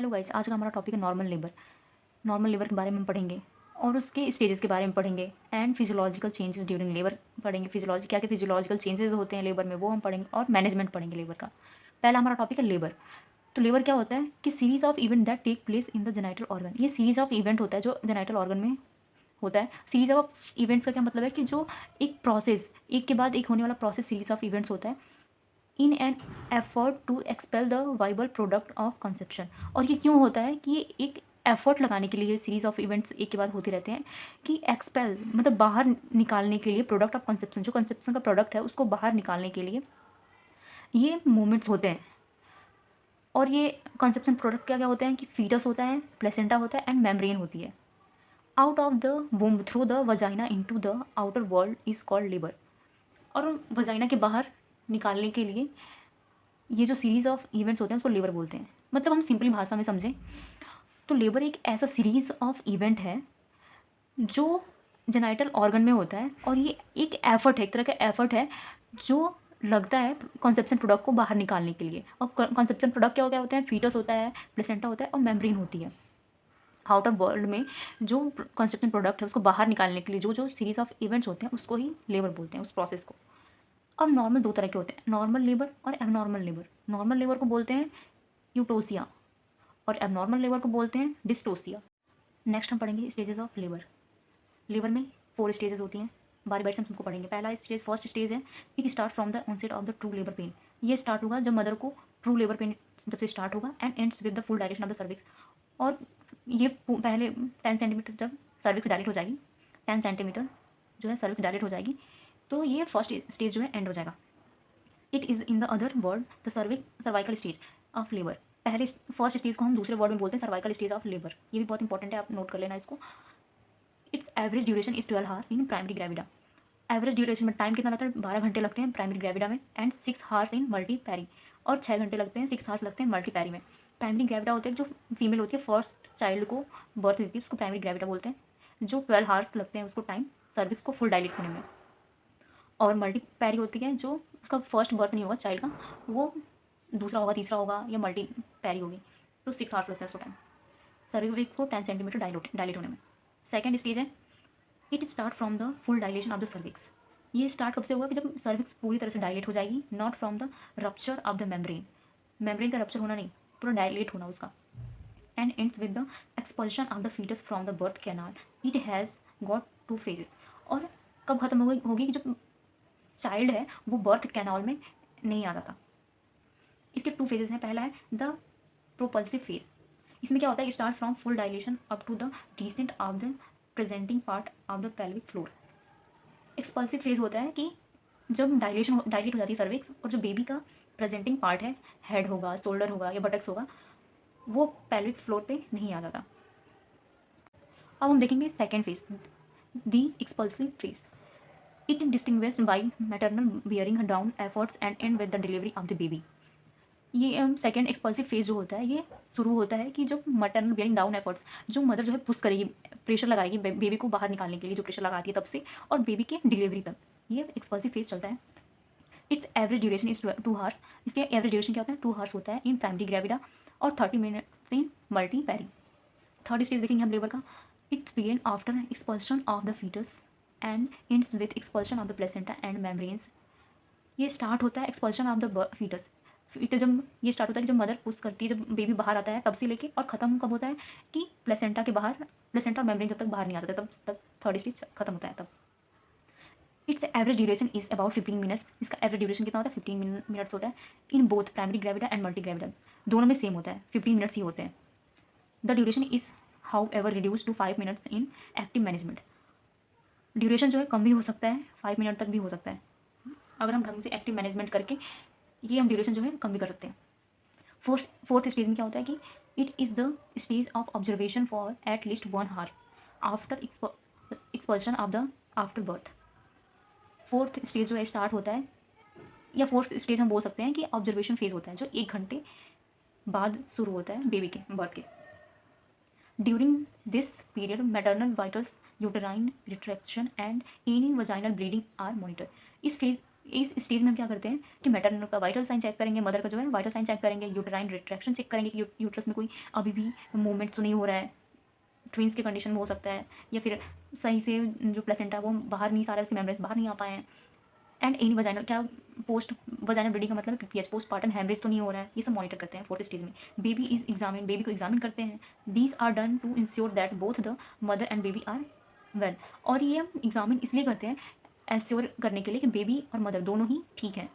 Hello guys, आज का हमारा टॉपिक है नॉर्मल लेबर। नॉर्मल लेबर के बारे में हम पढ़ेंगे और उसके स्टेजेस के बारे में पढ़ेंगे and physiological changes during labour पढ़ेंगे। फिजियोलॉजी क्या क्या फिजियोलॉजिकल चेंजेस होते हैं लेबर में वो हम पढ़ेंगे और मैनेजमेंट पढ़ेंगे लेबर का। पहला हमारा टॉपिक है लेबर। तो लेबर क्या होता है कि series of event that take place in the genital organ. ये सीरीज ऑफ इवेंट होता है जो जेनाइटल ऑर्गन में होता है। सीरीज ऑफ इवेंट्स का क्या मतलब है कि जो एक प्रोसेस, एक के बाद एक होने वाला प्रोसेस सीरीज ऑफ इवेंट्स होता है in an effort to expel the viable product of conception. और ये क्यों होता है कि ये एक एफर्ट लगाने के लिए सीरीज ऑफ इवेंट्स एक के बाद होते रहते हैं कि एक्सपेल मतलब बाहर निकालने के लिए प्रोडक्ट ऑफ कंसेप्शन, जो कंसेप्शन का प्रोडक्ट है उसको बाहर निकालने के लिए ये मूवमेंट्स होते हैं। और ये कंसेप्शन प्रोडक्ट क्या क्या होते हैं कि फीटस होता है, प्लेसेंटा होता है एंड मेम्ब्रेन होती है। Out of the वूम through the vagina into the outer world is called labour. और वजाइना के बाहर निकालने के लिए ये जो सीरीज़ ऑफ इवेंट्स होते हैं उसको लेबर बोलते हैं। मतलब हम सिंपली भाषा में समझें तो लेबर एक ऐसा सीरीज़ ऑफ इवेंट है जो जेनाइटल ऑर्गन में होता है और ये एक एफर्ट है, एक तरह का एफर्ट है जो लगता है कॉन्सेप्शन प्रोडक्ट को बाहर निकालने के लिए। और कॉन्सेप्शन प्रोडक्ट क्या होता है? फीटस होता है, प्लेसेंटा होता है और मेम्ब्रेन होती है। आउटर वर्ल्ड में जो कॉन्सेप्शन प्रोडक्ट है उसको बाहर निकालने के लिए जो जो सीरीज़ ऑफ इवेंट्स होते हैं उसको ही लेबर बोलते हैं, उस प्रोसेस को। अब नॉर्मल दो तरह के होते हैं, नॉर्मल लेबर और एबनॉर्मल लेबर। नॉर्मल लेबर को बोलते हैं यूटोसिया और एबनॉर्मल लेबर को बोलते हैं डिस्टोसिया। नेक्स्ट हम पढ़ेंगे स्टेजेस ऑफ लेबर। लेबर में 4 स्टेजेस होती हैं, बारी बारी से हम तुमको पढ़ेंगे। पहला स्टेज, फर्स्ट स्टेज है it start from the onset of the true labour pain. ये स्टार्ट होगा जब मदर को ट्रू लेबर पेन जब से स्टार्ट होगा and ends with the full dilation of the cervix. और ये पहले 10 सेंटीमीटर जब सर्विक्स डायलेट हो जाएगी, 10 सेंटीमीटर जो है सर्विक्स डायलेट हो जाएगी तो ये फर्स्ट स्टेज जो है एंड हो जाएगा। It is in the other word the cervical stage of labour. पहले फर्स्ट स्टेज को हम दूसरे वर्ड में बोलते हैं सर्वाइकल स्टेज ऑफ लेबर। ये भी बहुत इंपॉर्टेंट है, आप नोट कर लेना इसको। Its average duration is 12 hour in primary gravida. Average duration में टाइम कितना लगता है? 12 घंटे लगते हैं प्राइमरी ग्रेविडा में and 6 hours in multipara. और 6 घंटे लगते हैं, 6 आवर्स लगते हैं मल्टी पैरी में। प्राइमरी ग्रेविडा होते हैं जो फीमेल होती है फर्स्ट चाइल्ड को बर्थ देती है उसको प्राइमरी ग्रेविडा बोलते हैं। जो 12 आवर्स लगते हैं उसको टाइम सर्विक्स को फुल डायलेट होने में। और मल्टी पैरी होती है जो उसका फर्स्ट बर्थ नहीं होगा चाइल्ड का, वो दूसरा होगा, तीसरा होगा या मल्टी पैरी होगी तो 6 आवर्स लगता है उसको टाइम सर्विक्स को 10 सेंटीमीटर डायलेट होने में। सेकेंड स्टेज है it start from the full dilation of the cervix. ये स्टार्ट कब से होगा कि जब सर्विक्स पूरी तरह से डायलेट हो जाएगी, not from the rupture of the membrane. Membrane का रप्चर होना नहीं, पूरा डायलेट होना उसका। And ends with the expulsion of the foetus from the birth canal. It has got 2 phases. और कब खत्म होगी कि जो चाइल्ड है वो बर्थ कैनाल में नहीं आ जाता। इसके 2 फेजेस हैं। पहला है द प्रोपल्सिव फेज। इसमें क्या होता है? Start from full dilation up to the descent of the presenting part of the pelvic floor. Expulsive phase होता है कि जब डायलेट हो जाती है सर्विक्स और जो बेबी का प्रेजेंटिंग पार्ट है, हेड होगा, शोल्डर होगा या बटक्स होगा, वो पेल्विक फ्लोर पे नहीं आ जाता। अब हम देखेंगे second phase, the expulsive phase. It distinguished by maternal bearing down efforts and and with the delivery of the baby. ये सेकेंड एक्सपल्सिव फेज जो होता है ये शुरू होता है कि जब मैटरनल बियरिंग डाउन एफर्ट्स, जो मदर जो है पुश करेगी, प्रेशर लगाएगी बेबी को बाहर निकालने के लिए, जो प्रेशर लगाती है तब से और बेबी के डिलीवरी तक ये एक्सपल्सिव फेज चलता है। It's average duration is 2 hours. इसके एवरेज ड्यूरेशन क्या होता है? 2 आवर्स होता है इन प्राइमरी ग्रेविडा और 30 minutes in multipara. Third stage देखेंगे हम लेबर का। Its begin after expulsion of the foetus and ends with expulsion of the placenta and membranes. ये स्टार्ट होता है expulsion of the foetus. Foetus जब ये start होता है कि जब मदर पुश करती है, जब बेबी बाहर आता है तब से लेके, और ख़त्म कब होता है कि प्लेसेंटा के बाहर, प्लेसेंटा और मेम्ब्रेन जब तक बाहर नहीं आ जाता तब तक थर्ड स्टेज खत्म होता है तब। It's average duration is about 15 minutes. इसका एवरेज ड्यूरेशन कितना होता है? 15 मिनट्स होता है in both primary gravida and multi gravida. दोनों में सेम होता है, 15 मिनट्स ही होते हैं। The duration is however reduce to 5 minutes in active management. Duration जो है कम भी हो सकता है, 5 मिनट तक भी हो सकता है। अगर हम ढंग से एक्टिव मैनेजमेंट करके ये हम ड्यूरेशन जो है कम भी कर सकते हैं। फोर्थ स्टेज में क्या होता है कि it is the stage of observation for at least 1 hours after expulsion of the after birth. Fourth stage जो है स्टार्ट होता है, या फोर्थ स्टेज हम बोल सकते हैं कि ऑब्जर्वेशन फेज होता है जो 1 घंटे बाद शुरू होता है बेबी के बर्थ के। During this period maternal vitals, uterine retraction and any vaginal bleeding are monitor. इस फेज इस स्टेज में हम क्या करते हैं कि मैटरनल का वाइटल साइन चेक करेंगे, मदर का जो है वाइटल साइन चेक करेंगे, यूटेराइन रिट्रैक्शन चेक करेंगे कि यूट्रस में कोई अभी भी मूवमेंट तो नहीं हो रहा है, ट्विंस के कंडीशन में हो सकता है, या फिर सही से जो प्लेसेंटा वो बाहर नहीं, सारे उसके मेम्ब्रेन्स बाहर नहीं आ पाए हैं। एंड एनी वजाइनल, क्या पोस्ट वजाइनल ब्लीडिंग का मतलब पीएच पोस्टपार्टम हेमरेज तो नहीं हो रहा है, ये सब मॉनिटर करते हैं 4th स्टेज में। बेबी इज एग्जामिन, बेबी को एग्जामिन करते हैं। These are done to ensure that both the mother and baby are well. और ये हम एग्जामिन इसलिए करते हैं एश्योर करने के लिए कि बेबी और मदर दोनों ही ठीक हैं।